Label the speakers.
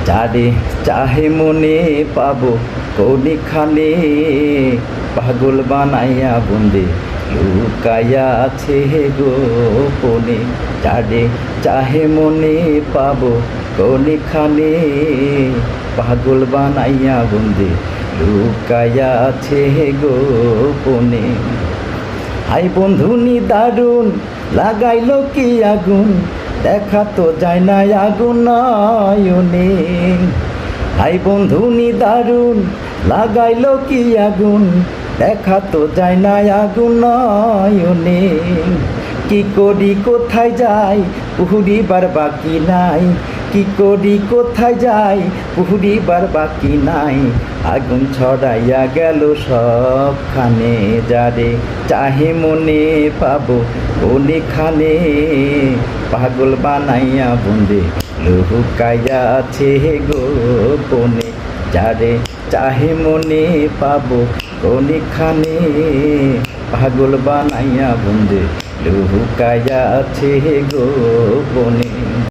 Speaker 1: যারে চাহে মনে পাবো কোনখানে, পাগল বানাইয়া বন্দে লুকাইয়া আছে গোপনে। যারে চাহে মনে পাবো কোনখানে, পাগল বানাইয়া বন্দে লুকাইয়া আছে গোপনে। হাই বন্ধুনি দারুণ লাগাইলো কি আগুন, দেখা তো যায় না আগুন নয়নে। হাই বন্ধুনি দারুণ লাগাইলো কি আগুন, দেখা তো যায় না আগুন নয়নে। কি করি কোথায় যাই পুহুরিবার বাকি নাই, কি করি কোথায় যাই পুহুরিবার বাকি নাই। আগুন ছড়াইয়া গেল সবখানে, যারে চাহে মনে পাবো কোনখানে, পাগল বানাইয়া বন্দে লুকাইয়া আছে গোপনে। যারে চাহে মনে পাবো কোনখানে, পাগল বানাইয়া বন্দে লুকাইয়া আছে গোপনে।